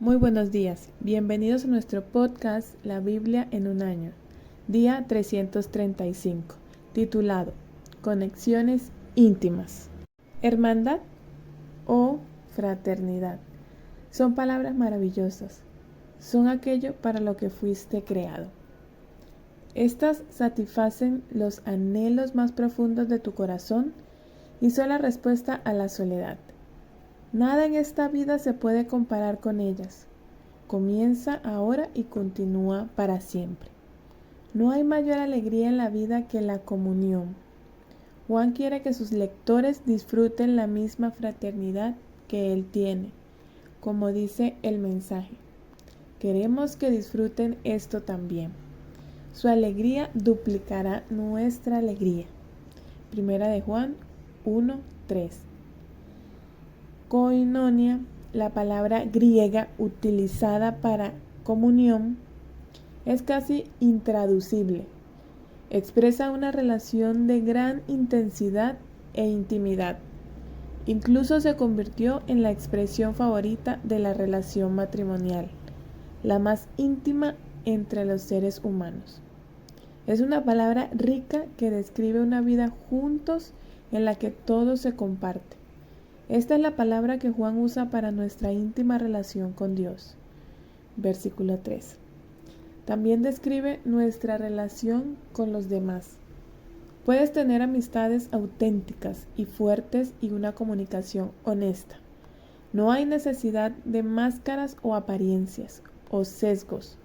Muy buenos días, bienvenidos a nuestro podcast La Biblia en un año, día 335, titulado Conexiones íntimas. Hermandad o fraternidad son palabras maravillosas, son aquello para lo que fuiste creado. Estas satisfacen los anhelos más profundos de tu corazón y son la respuesta a la soledad. Nada en esta vida se puede comparar con ellas. Comienza ahora y continúa para siempre. No hay mayor alegría en la vida que la comunión. Juan quiere que sus lectores disfruten la misma fraternidad que él tiene, como dice el mensaje. Queremos que disfruten esto también. Su alegría duplicará nuestra alegría. Primera de Juan 1:3. Koinonia, la palabra griega utilizada para comunión, es casi intraducible. Expresa una relación de gran intensidad e intimidad. Incluso se convirtió en la expresión favorita de la relación matrimonial, la más íntima entre los seres humanos. Es una palabra rica que describe una vida juntos en la que todo se comparte. Esta es la palabra que Juan usa para nuestra íntima relación con Dios. Versículo 3. También describe nuestra relación con los demás. Puedes tener amistades auténticas y fuertes y una comunicación honesta. No hay necesidad de máscaras o apariencias o sesgos.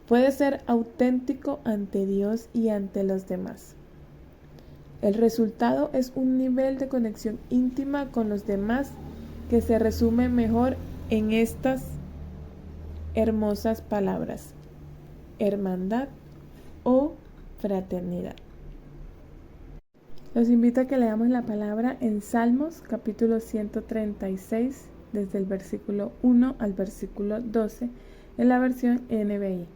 Puedes ser auténtico ante Dios y ante los demás. El resultado es un nivel de conexión íntima con los demás que se resume mejor en estas hermosas palabras: hermandad o fraternidad. Los invito a que leamos la palabra en Salmos capítulo 136 desde el versículo 1 al versículo 12 en la versión NBI.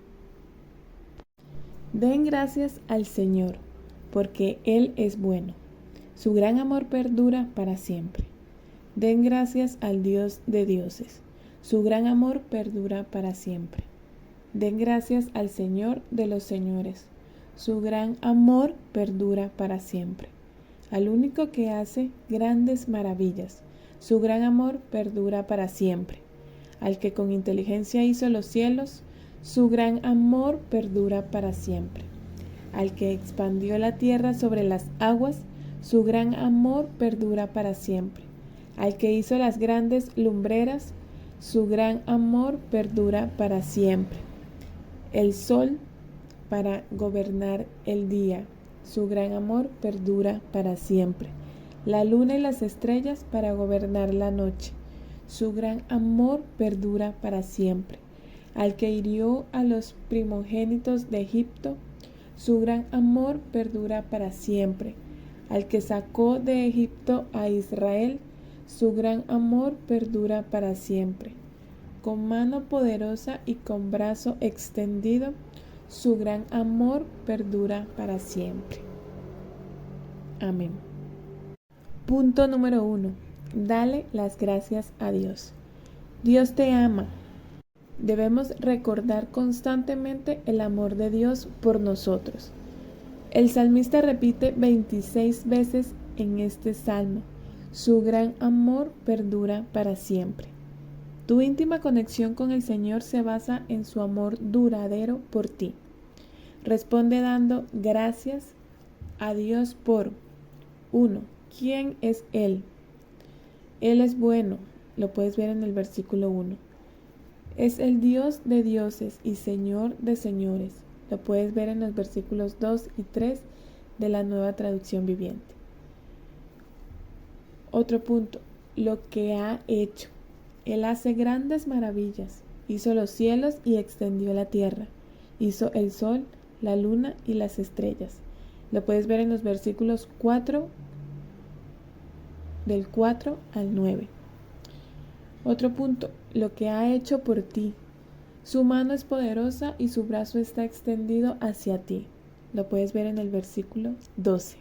Den gracias al Señor, porque Él es bueno. Su gran amor perdura para siempre. Den gracias al Dios de dioses. Su gran amor perdura para siempre. Den gracias al Señor de los señores. Su gran amor perdura para siempre. Al único que hace grandes maravillas. Su gran amor perdura para siempre. Al que con inteligencia hizo los cielos. Su gran amor perdura para siempre. Al que expandió la tierra sobre las aguas. Su gran amor perdura para siempre. Al que hizo las grandes lumbreras, su gran amor perdura para siempre. El sol para gobernar el día, su gran amor perdura para siempre. La luna y las estrellas para gobernar la noche, su gran amor perdura para siempre. Al que hirió a los primogénitos de Egipto, su gran amor perdura para siempre. Al que sacó de Egipto a Israel, su gran amor perdura para siempre. Con mano poderosa y con brazo extendido, su gran amor perdura para siempre. Amén. Punto número 1. Dale las gracias a Dios. Dios te ama. Debemos recordar constantemente el amor de Dios por nosotros. El salmista repite 26 veces en este salmo: su gran amor perdura para siempre. Tu íntima conexión con el Señor se basa en su amor duradero por ti. Responde dando gracias a Dios por 1. ¿Quién es Él? Él es bueno, lo puedes ver en el versículo 1. Es el Dios de dioses y Señor de señores. Lo puedes ver en los versículos 2 y 3 de la Nueva Traducción Viviente. Otro punto, lo que ha hecho. Él hace grandes maravillas. Hizo los cielos y extendió la tierra. Hizo el sol, la luna y las estrellas. Lo puedes ver en los versículos 4, del 4 al 9. Otro punto, lo que ha hecho por ti. Su mano es poderosa y su brazo está extendido hacia ti. Lo puedes ver en el versículo 12.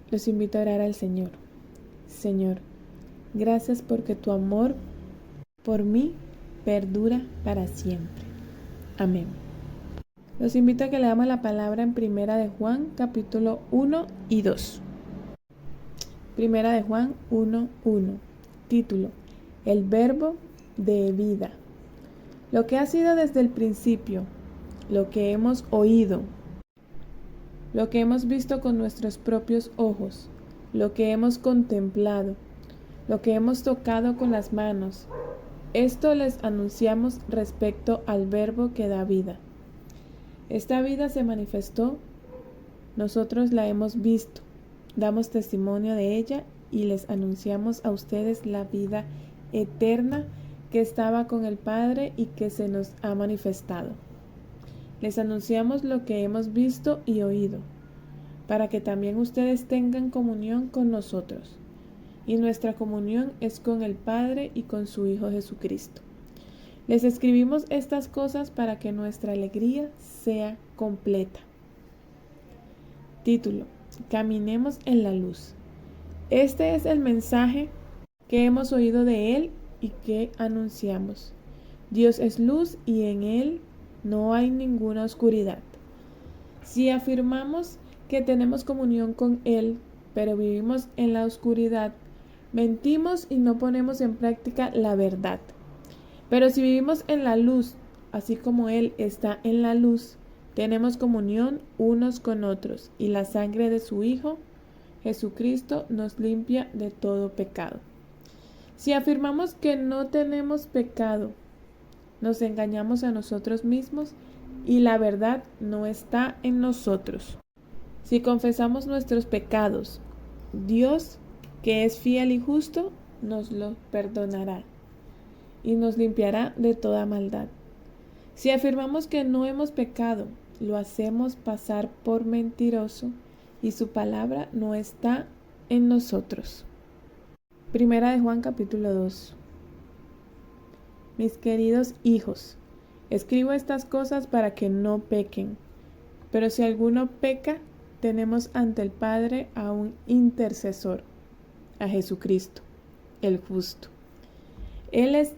Los invito a orar al Señor. Señor, gracias porque tu amor por mí perdura para siempre. Amén. Los invito a que leamos la palabra en Primera de Juan, capítulo 1 y 2. Primera de Juan 1:1. Título: El verbo de vida. Lo que ha sido desde el principio, lo que hemos oído, lo que hemos visto con nuestros propios ojos, lo que hemos contemplado, lo que hemos tocado con las manos. Esto les anunciamos respecto al verbo que da vida. Esta vida se manifestó, nosotros la hemos visto, damos testimonio de ella y les anunciamos a ustedes la vida eterna que estaba con el Padre y que se nos ha manifestado. Les anunciamos lo que hemos visto y oído, para que también ustedes tengan comunión con nosotros. Y nuestra comunión es con el Padre y con su Hijo Jesucristo. Les escribimos estas cosas para que nuestra alegría sea completa. Título: Caminemos en la luz. Este es el mensaje que hemos oído de Él y que anunciamos. Dios es luz y en Él no hay ninguna oscuridad. Si afirmamos que tenemos comunión con Él, pero vivimos en la oscuridad, mentimos y no ponemos en práctica la verdad. Pero si vivimos en la luz, así como Él está en la luz, tenemos comunión unos con otros, y la sangre de su Hijo, Jesucristo, nos limpia de todo pecado. Si afirmamos que no tenemos pecado, nos engañamos a nosotros mismos y la verdad no está en nosotros. Si confesamos nuestros pecados, Dios, que es fiel y justo, nos los perdonará y nos limpiará de toda maldad. Si afirmamos que no hemos pecado, lo hacemos pasar por mentiroso y su palabra no está en nosotros. Primera de Juan capítulo 2. Mis queridos hijos, escribo estas cosas para que no pequen. Pero si alguno peca, tenemos ante el Padre a un intercesor, a Jesucristo, el justo. Él es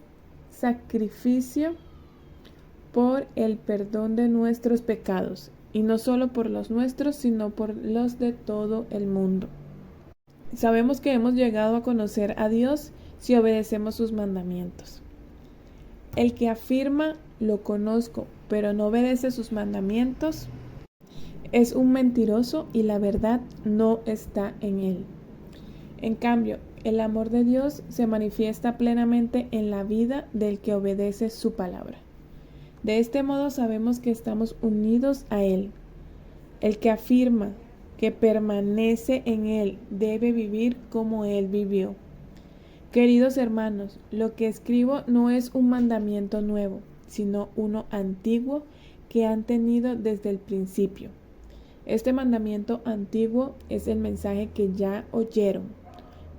sacrificio por el perdón de nuestros pecados, y no solo por los nuestros, sino por los de todo el mundo. Sabemos que hemos llegado a conocer a Dios si obedecemos sus mandamientos. El que afirma lo conozco, pero no obedece sus mandamientos, es un mentiroso y la verdad no está en él. En cambio, el amor de Dios se manifiesta plenamente en la vida del que obedece su palabra. De este modo sabemos que estamos unidos a Él. El que afirma que permanece en Él debe vivir como Él vivió. Queridos hermanos, lo que escribo no es un mandamiento nuevo, sino uno antiguo que han tenido desde el principio. Este mandamiento antiguo es el mensaje que ya oyeron.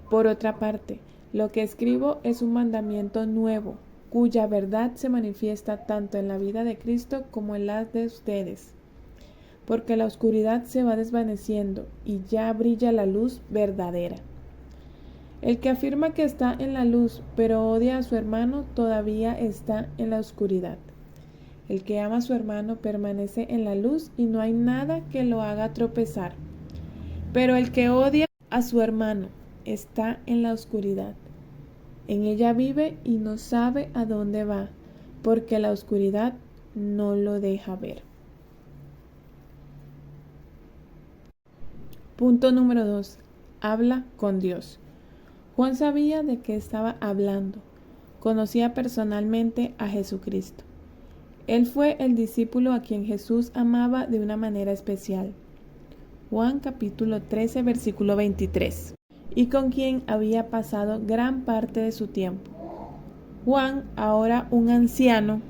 Por otra parte, lo que escribo es un mandamiento nuevo, cuya verdad se manifiesta tanto en la vida de Cristo como en la de ustedes. Porque la oscuridad se va desvaneciendo y ya brilla la luz verdadera. El que afirma que está en la luz, pero odia a su hermano, todavía está en la oscuridad. El que ama a su hermano permanece en la luz y no hay nada que lo haga tropezar. Pero el que odia a su hermano está en la oscuridad. En ella vive y no sabe a dónde va, porque la oscuridad no lo deja ver. Punto número 2. Habla con Dios. Juan sabía de qué estaba hablando. Conocía personalmente a Jesucristo. Él fue el discípulo a quien Jesús amaba de una manera especial. Juan capítulo 13, versículo 23. Y con quien había pasado gran parte de su tiempo. Juan, ahora un anciano,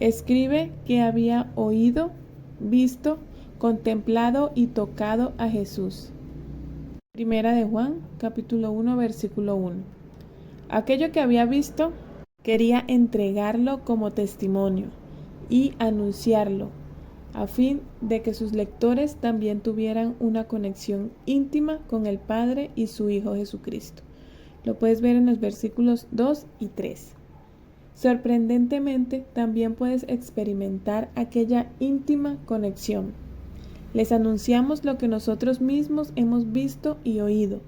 escribe que había oído, visto, contemplado y tocado a Jesús. Primera de Juan, capítulo 1, versículo 1. Aquello que había visto, quería entregarlo como testimonio y anunciarlo, a fin de que sus lectores también tuvieran una conexión íntima con el Padre y su Hijo Jesucristo. Lo puedes ver en los versículos 2 y 3. Sorprendentemente, también puedes experimentar aquella íntima conexión. Les anunciamos lo que nosotros mismos hemos visto y oído,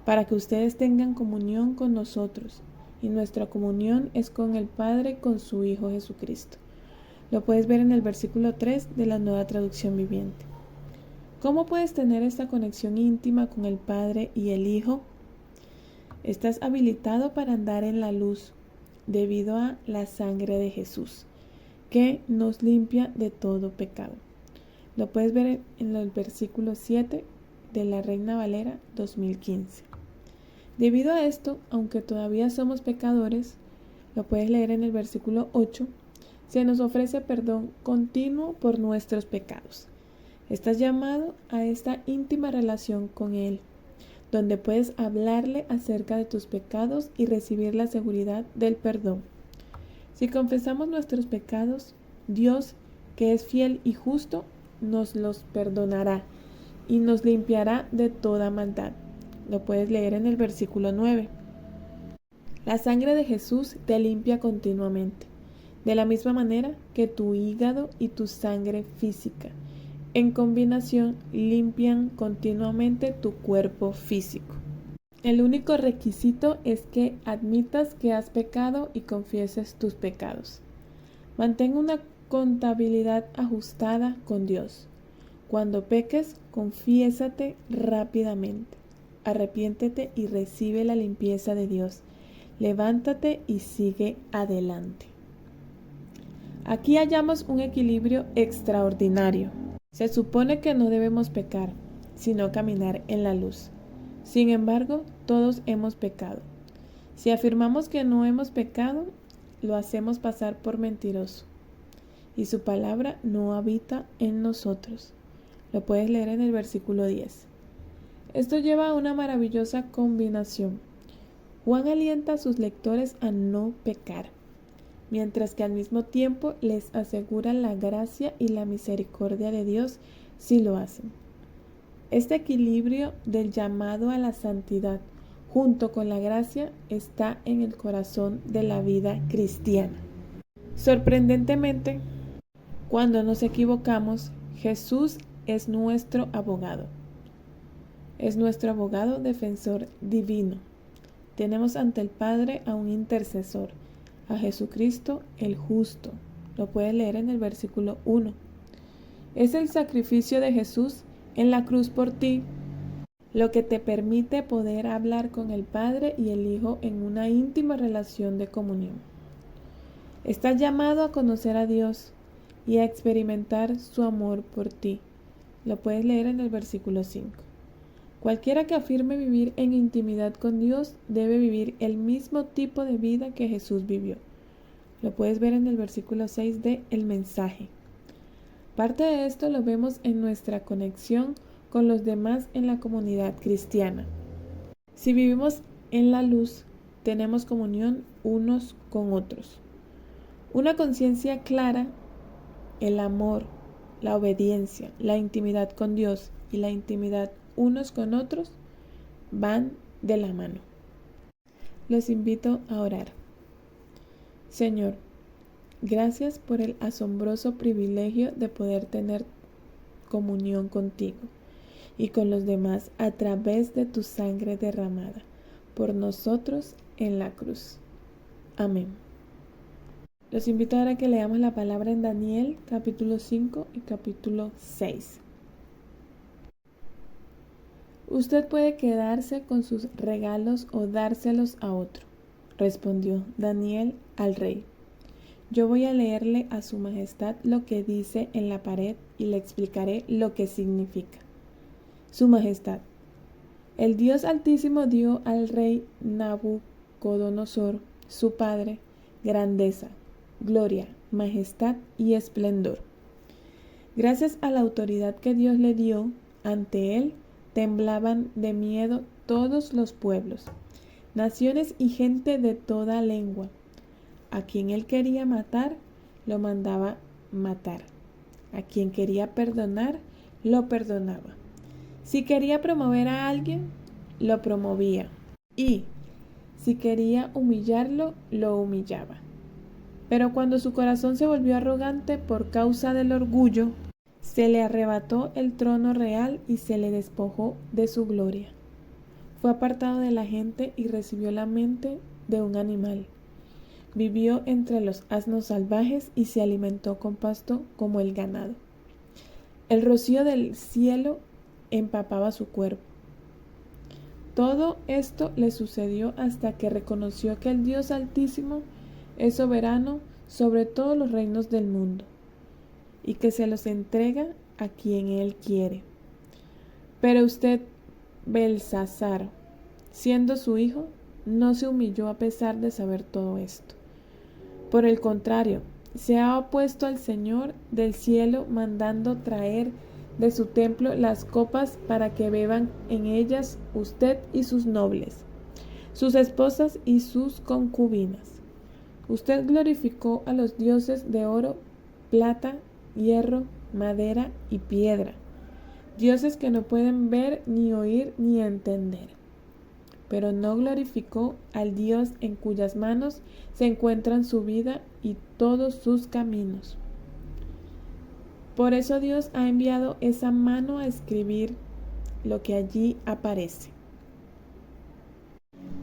para que ustedes tengan comunión con nosotros. Y nuestra comunión es con el Padre, con su Hijo Jesucristo. Lo puedes ver en el versículo 3 de la Nueva Traducción Viviente. ¿Cómo puedes tener esta conexión íntima con el Padre y el Hijo? Estás habilitado para andar en la luz debido a la sangre de Jesús, que nos limpia de todo pecado. Lo puedes ver en el versículo 7 de la Reina Valera 2015. Debido a esto, aunque todavía somos pecadores, lo puedes leer en el versículo 8, se nos ofrece perdón continuo por nuestros pecados. Estás llamado a esta íntima relación con Él, donde puedes hablarle acerca de tus pecados y recibir la seguridad del perdón. Si confesamos nuestros pecados, Dios, que es fiel y justo, nos los perdonará y nos limpiará de toda maldad. Lo puedes leer en el versículo 9. La sangre de Jesús te limpia continuamente, de la misma manera que tu hígado y tu sangre física, en combinación, limpian continuamente tu cuerpo físico. El único requisito es que admitas que has pecado y confieses tus pecados. Mantén una contabilidad ajustada con Dios. Cuando peques, confiésate rápidamente. Arrepiéntete y recibe la limpieza de Dios. Levántate y sigue adelante. Aquí hallamos un equilibrio extraordinario. Se supone que no debemos pecar, sino caminar en la luz. Sin embargo, todos hemos pecado. Si afirmamos que no hemos pecado, lo hacemos pasar por mentiroso, y su palabra no habita en nosotros. Lo puedes leer en el versículo 10. Esto lleva a una maravillosa combinación. Juan alienta a sus lectores a no pecar, mientras que al mismo tiempo les asegura la gracia y la misericordia de Dios si lo hacen. Este equilibrio del llamado a la santidad junto con la gracia está en el corazón de la vida cristiana. Sorprendentemente, cuando nos equivocamos, Jesús es nuestro abogado. Es nuestro abogado defensor divino. Tenemos ante el Padre a un intercesor, a Jesucristo el justo. Lo puedes leer en el versículo 1. Es el sacrificio de Jesús en la cruz por ti, lo que te permite poder hablar con el Padre y el Hijo en una íntima relación de comunión. Estás llamado a conocer a Dios y a experimentar su amor por ti. Lo puedes leer en el versículo 5. Cualquiera que afirme vivir en intimidad con Dios debe vivir el mismo tipo de vida que Jesús vivió. Lo puedes ver en el versículo 6 de El Mensaje. Parte de esto lo vemos en nuestra conexión con los demás en la comunidad cristiana. Si vivimos en la luz, tenemos comunión unos con otros. Una conciencia clara, el amor, la obediencia, la intimidad con Dios y la intimidad unos con otros van de la mano. Los invito a orar. Señor, gracias por el asombroso privilegio de poder tener comunión contigo y con los demás a través de tu sangre derramada por nosotros en la cruz. Amén. Los invito ahora a que leamos la palabra en Daniel capítulo 5 y capítulo 6. Usted puede quedarse con sus regalos o dárselos a otro, respondió Daniel al rey. Yo voy a leerle a su majestad lo que dice en la pared y le explicaré lo que significa. Su majestad, el Dios Altísimo dio al rey Nabucodonosor, su padre, grandeza, gloria, majestad y esplendor. Gracias a la autoridad que Dios le dio, ante él temblaban de miedo todos los pueblos, naciones y gente de toda lengua. A quien él quería matar, lo mandaba matar. A quien quería perdonar, lo perdonaba. Si quería promover a alguien, lo promovía. Y si quería humillarlo, lo humillaba. Pero cuando su corazón se volvió arrogante por causa del orgullo, se le arrebató el trono real y se le despojó de su gloria. Fue apartado de la gente y recibió la mente de un animal. Vivió entre los asnos salvajes y se alimentó con pasto como el ganado. El rocío del cielo empapaba su cuerpo. Todo esto le sucedió hasta que reconoció que el Dios Altísimo es soberano sobre todos los reinos del mundo y que se los entrega a quien Él quiere. Pero usted, Belsasar, siendo su hijo, no se humilló a pesar de saber todo esto. Por el contrario, se ha opuesto al Señor del cielo, mandando traer de su templo las copas para que beban en ellas usted y sus nobles, sus esposas y sus concubinas. Usted glorificó a los dioses de oro, plata, hierro, madera y piedra, dioses que no pueden ver, ni oír, ni entender. Pero no glorificó al Dios en cuyas manos se encuentran su vida y todos sus caminos. Por eso Dios ha enviado esa mano a escribir lo que allí aparece.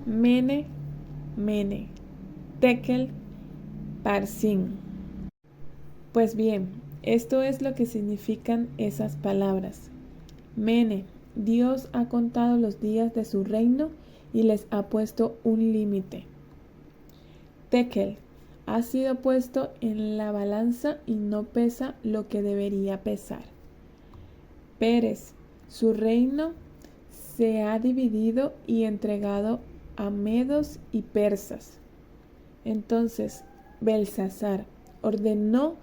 Mene, Mene, Tekel, Parsin. Pues bien, esto es lo que significan esas palabras. Mene, Dios ha contado los días de su reino y les ha puesto un límite. Tekel, ha sido puesto en la balanza y no pesa lo que debería pesar. Pérez, su reino se ha dividido y entregado a medos y persas. Entonces Belsasar ordenó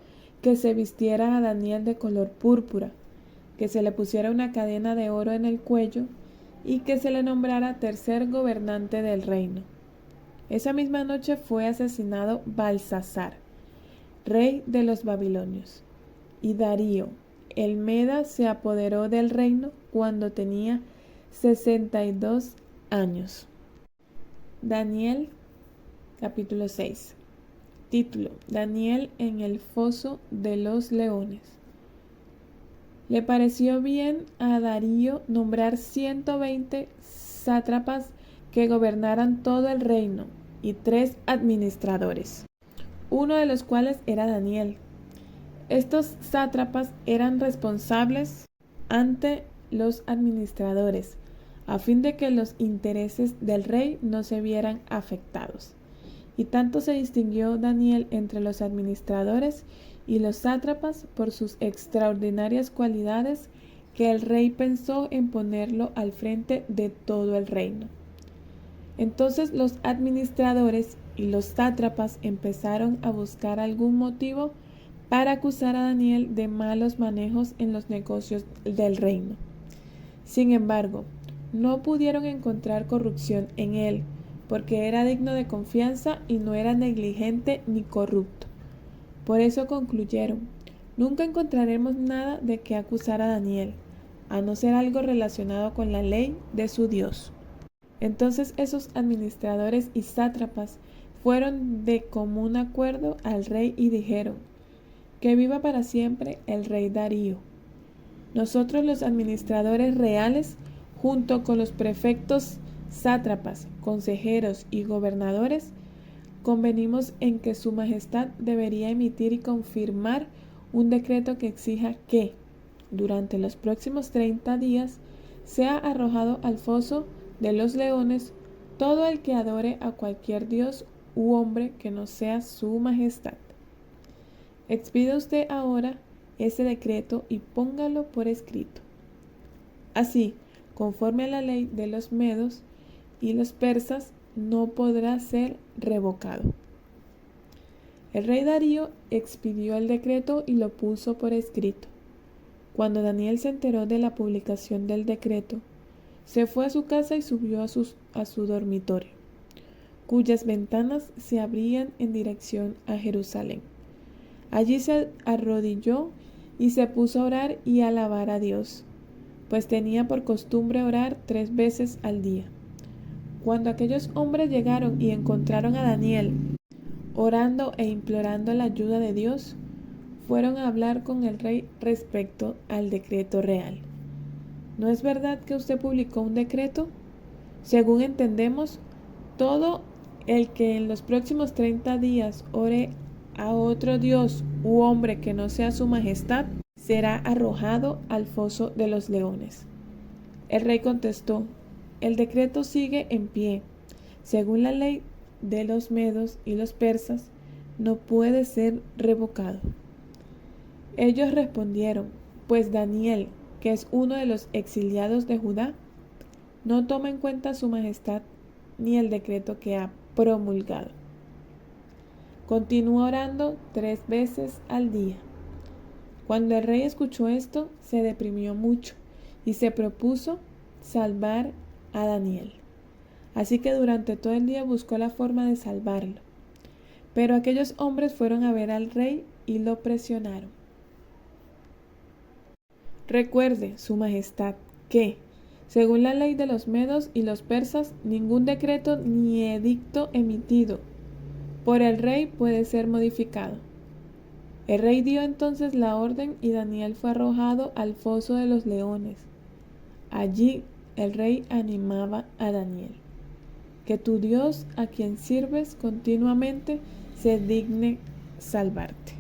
que se vistiera a Daniel de color púrpura, que se le pusiera una cadena de oro en el cuello y que se le nombrara tercer gobernante del reino. Esa misma noche fue asesinado Balsasar, rey de los babilonios, y Darío, el Meda, se apoderó del reino cuando tenía 62 años. Daniel, capítulo 6. Título: Daniel en el foso de los leones. Le pareció bien a Darío nombrar 120 sátrapas que gobernaran todo el reino y 3 administradores, uno de los cuales era Daniel. Estos sátrapas eran responsables ante los administradores, a fin de que los intereses del rey no se vieran afectados. Y tanto se distinguió Daniel entre los administradores y los sátrapas por sus extraordinarias cualidades, que el rey pensó en ponerlo al frente de todo el reino. Entonces los administradores y los sátrapas empezaron a buscar algún motivo para acusar a Daniel de malos manejos en los negocios del reino. Sin embargo, no pudieron encontrar corrupción en él, porque era digno de confianza y no era negligente ni corrupto. Por eso concluyeron: nunca encontraremos nada de qué acusar a Daniel, a no ser algo relacionado con la ley de su Dios. Entonces esos administradores y sátrapas fueron de común acuerdo al rey y dijeron: que viva para siempre el rey Darío. Nosotros, los administradores reales, junto con los prefectos, sátrapas, consejeros y gobernadores, convenimos en que su majestad debería emitir y confirmar un decreto que exija que, durante los próximos 30 días, sea arrojado al foso de los leones todo el que adore a cualquier dios u hombre que no sea su majestad. Expida usted ahora ese decreto y póngalo por escrito. Así, conforme a la ley de los medos y los persas, no podrá ser revocado. El rey Darío expidió el decreto y lo puso por escrito. Cuando Daniel se enteró de la publicación del decreto, se fue a su casa y subió a su dormitorio, cuyas ventanas se abrían en dirección a Jerusalén. Allí se arrodilló y se puso a orar y a alabar a Dios, pues tenía por costumbre orar 3 veces al día. Cuando aquellos hombres llegaron y encontraron a Daniel orando e implorando la ayuda de Dios, fueron a hablar con el rey respecto al decreto real. ¿No es verdad que usted publicó un decreto? Según entendemos, todo el que en los próximos 30 días ore a otro dios u hombre que no sea su majestad, será arrojado al foso de los leones. El rey contestó: el decreto sigue en pie. Según la ley de los medos y los persas, no puede ser revocado. Ellos respondieron: pues Daniel, que es uno de los exiliados de Judá, no toma en cuenta su majestad ni el decreto que ha promulgado. Continúa orando 3 veces al día. Cuando el rey escuchó esto, se deprimió mucho y se propuso salvar a Daniel. Así que durante todo el día buscó la forma de salvarlo. Pero aquellos hombres fueron a ver al rey y lo presionaron. Recuerde, su majestad, que, según la ley de los medos y los persas, ningún decreto ni edicto emitido por el rey puede ser modificado. El rey dio entonces la orden y Daniel fue arrojado al foso de los leones. Allí el rey animaba a Daniel: que tu Dios, a quien sirves continuamente, se digne salvarte.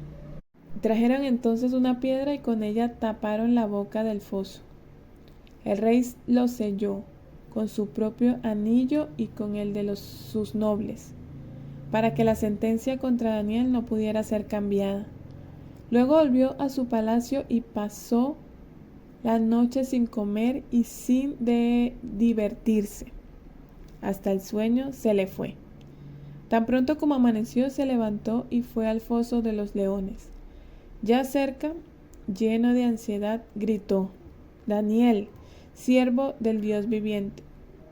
Trajeron entonces una piedra y con ella taparon la boca del foso. El rey lo selló con su propio anillo y con el de sus nobles, para que la sentencia contra Daniel no pudiera ser cambiada. Luego volvió a su palacio y pasó la noche sin comer y sin divertirse. Hasta el sueño se le fue. Tan pronto como amaneció, se levantó y fue al foso de los leones. Ya cerca, lleno de ansiedad, gritó: Daniel, siervo del Dios viviente,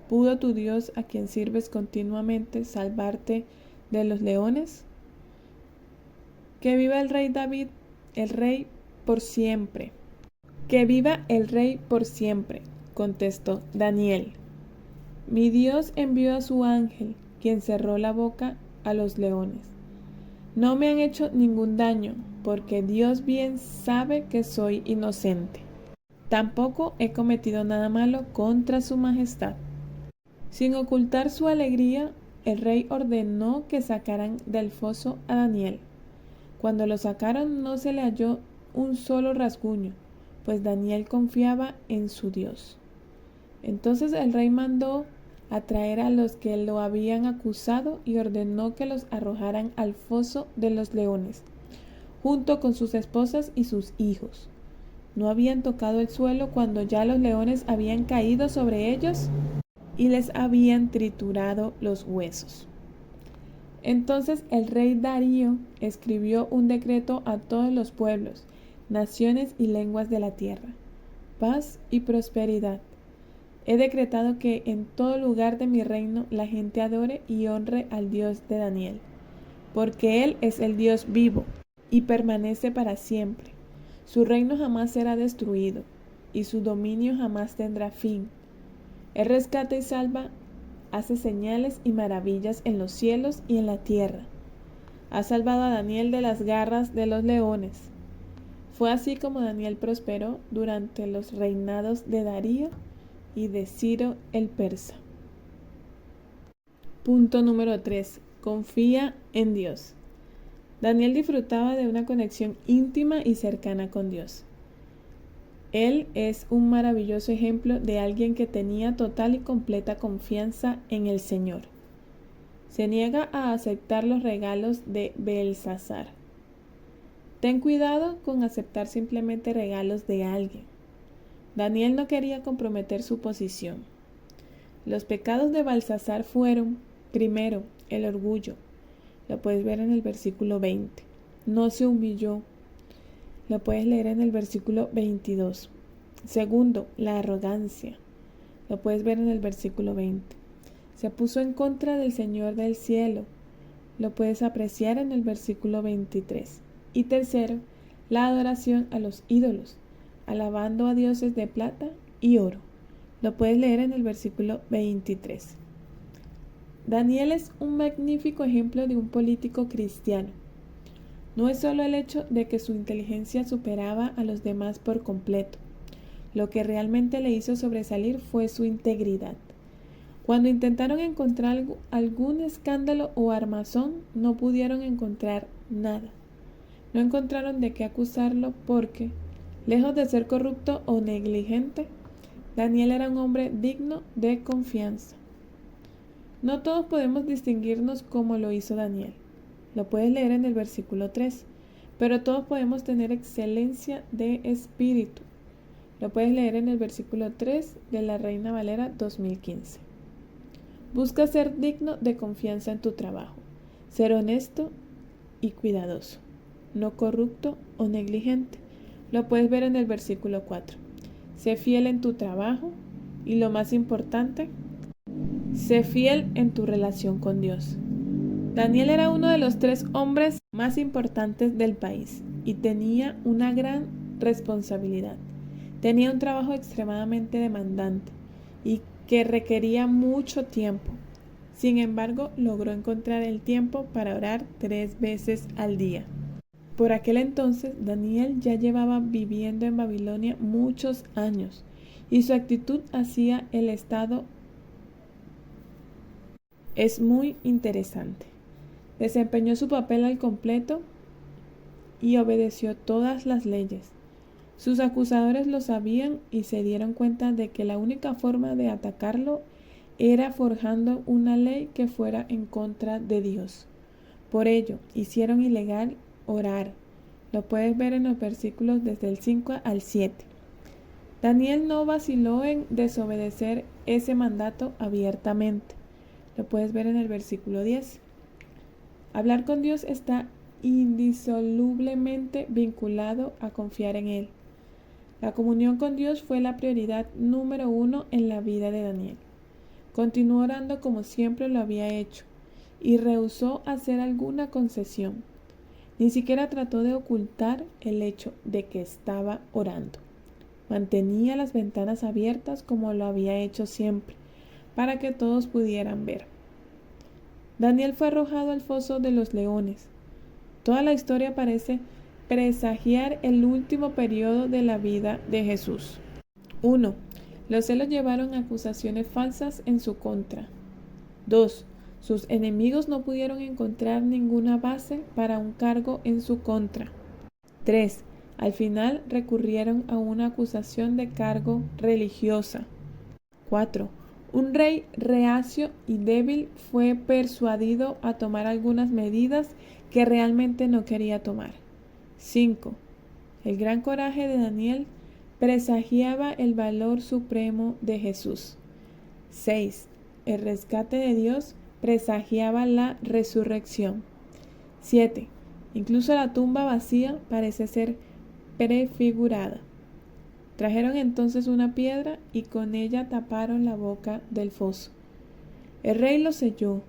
¿pudo tu Dios, a quien sirves continuamente, salvarte de los leones? Que viva el rey David, el rey por siempre. Que viva el rey por siempre, contestó Daniel. Mi Dios envió a su ángel, quien cerró la boca a los leones. No me han hecho ningún daño, porque Dios bien sabe que soy inocente. Tampoco he cometido nada malo contra su majestad. Sin ocultar su alegría, el rey ordenó que sacaran del foso a Daniel. Cuando lo sacaron no se le halló un solo rasguño, pues Daniel confiaba en su Dios. Entonces el rey mandó a traer a los que lo habían acusado y ordenó que los arrojaran al foso de los leones, junto con sus esposas y sus hijos. ¿No habían tocado el suelo cuando ya los leones habían caído sobre ellos y les habían triturado los huesos? Entonces el rey Darío escribió un decreto a todos los pueblos, naciones y lenguas de la tierra: paz y prosperidad. He decretado que en todo lugar de mi reino la gente adore y honre al Dios de Daniel, porque Él es el Dios vivo y permanece para siempre. Su reino jamás será destruido y su dominio jamás tendrá fin. Él rescata y salva, hace señales y maravillas en los cielos y en la tierra. Ha salvado a Daniel de las garras de los leones. Fue así como Daniel prosperó durante los reinados de Darío y de Ciro el persa. Punto número 3. Confía en Dios. Daniel disfrutaba de una conexión íntima y cercana con Dios. Él es un maravilloso ejemplo de alguien que tenía total y completa confianza en el Señor. Se niega a aceptar los regalos de Belsasar. Ten cuidado con aceptar simplemente regalos de alguien. Daniel no quería comprometer su posición. Los pecados de Belsasar fueron, primero, el orgullo. Lo puedes ver en el versículo 20. No se humilló. Lo puedes leer en el versículo 22. Segundo, la arrogancia. Lo puedes ver en el versículo 20. Se puso en contra del Señor del cielo. Lo puedes apreciar en el versículo 23. Y tercero, la adoración a los ídolos, alabando a dioses de plata y oro. Lo puedes leer en el versículo 23. Daniel es un magnífico ejemplo de un político cristiano. No es solo el hecho de que su inteligencia superaba a los demás por completo. Lo que realmente le hizo sobresalir fue su integridad. Cuando intentaron encontrar algún escándalo o armazón, no pudieron encontrar nada. No encontraron de qué acusarlo porque, lejos de ser corrupto o negligente, Daniel era un hombre digno de confianza. No todos podemos distinguirnos como lo hizo Daniel. Lo puedes leer en el versículo 3. Pero todos podemos tener excelencia de espíritu. Lo puedes leer en el versículo 3 de la Reina Valera 2015. Busca ser digno de confianza en tu trabajo. Ser honesto y cuidadoso. No corrupto o negligente. Lo puedes ver en el versículo 4. Sé fiel en tu trabajo y lo más importante, sé fiel en tu relación con Dios. Daniel era uno de los 3 hombres más importantes del país y tenía una gran responsabilidad. Tenía un trabajo extremadamente demandante y que requería mucho tiempo. Sin embargo, logró encontrar el tiempo para orar 3 veces al día. Por aquel entonces, Daniel ya llevaba viviendo en Babilonia muchos años y su actitud hacia el Estado es muy interesante. Desempeñó su papel al completo y obedeció todas las leyes. Sus acusadores lo sabían y se dieron cuenta de que la única forma de atacarlo era forjando una ley que fuera en contra de Dios. Por ello, hicieron ilegal orar. Lo puedes ver en los versículos desde el 5 al 7. Daniel no vaciló en desobedecer ese mandato abiertamente. Lo puedes ver en el versículo 10. Hablar con Dios está indisolublemente vinculado a confiar en Él. La comunión con Dios fue la prioridad número 1 en la vida de Daniel. Continuó orando como siempre lo había hecho y rehusó hacer alguna concesión. Ni siquiera trató de ocultar el hecho de que estaba orando. Mantenía las ventanas abiertas como lo había hecho siempre, para que todos pudieran ver. Daniel fue arrojado al foso de los leones. Toda la historia parece presagiar el último periodo de la vida de Jesús. 1. Los celos llevaron acusaciones falsas en su contra. 2. Sus enemigos no pudieron encontrar ninguna base para un cargo en su contra. 3. Al final recurrieron a una acusación de cargo religiosa. 4. Un rey reacio y débil fue persuadido a tomar algunas medidas que realmente no quería tomar. 5. El gran coraje de Daniel presagiaba el valor supremo de Jesús. 6. El rescate de Dios presagiaba la resurrección. 7. Incluso la tumba vacía parece ser prefigurada. Trajeron entonces una piedra y con ella taparon la boca del foso. El rey lo selló.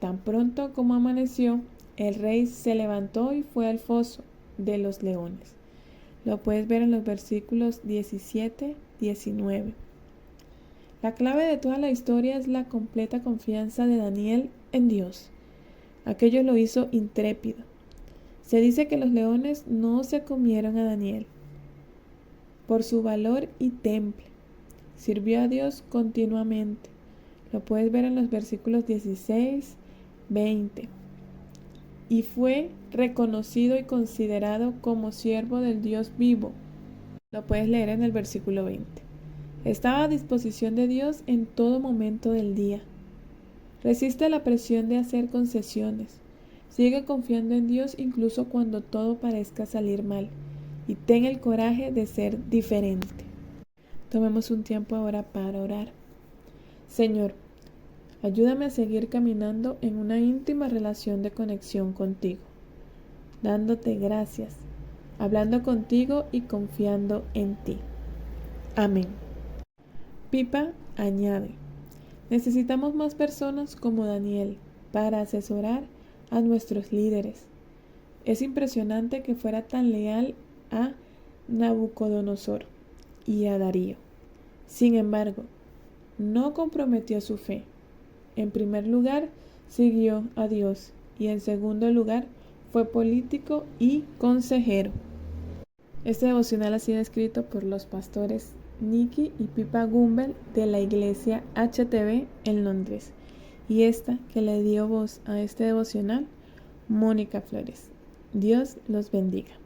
Tan pronto como amaneció, el rey se levantó y fue al foso de los leones. Lo puedes ver en los versículos 17-19. La clave de toda la historia es la completa confianza de Daniel en Dios. Aquello lo hizo intrépido. Se dice que los leones no se comieron a Daniel por su valor y temple. Sirvió a Dios continuamente. Lo puedes ver en los versículos 16-20. Y fue reconocido y considerado como siervo del Dios vivo. Lo puedes leer en el versículo 20. Estaba a disposición de Dios en todo momento del día. Resiste la presión de hacer concesiones. Sigue confiando en Dios incluso cuando todo parezca salir mal. Y ten el coraje de ser diferente. Tomemos un tiempo ahora para orar. Señor, ayúdame a seguir caminando en una íntima relación de conexión contigo, dándote gracias, hablando contigo y confiando en ti. Amén. Pipa añade: necesitamos más personas como Daniel para asesorar a nuestros líderes. Es impresionante que fuera tan leal a Nabucodonosor y a Darío. Sin embargo, no comprometió su fe. En primer lugar, siguió a Dios y en segundo lugar, fue político y consejero. Este devocional ha sido escrito por los pastores Nicky y Pippa Gumbel de la iglesia HTB en Londres. Y esta que le dio voz a este devocional, Mónica Flores. Dios los bendiga.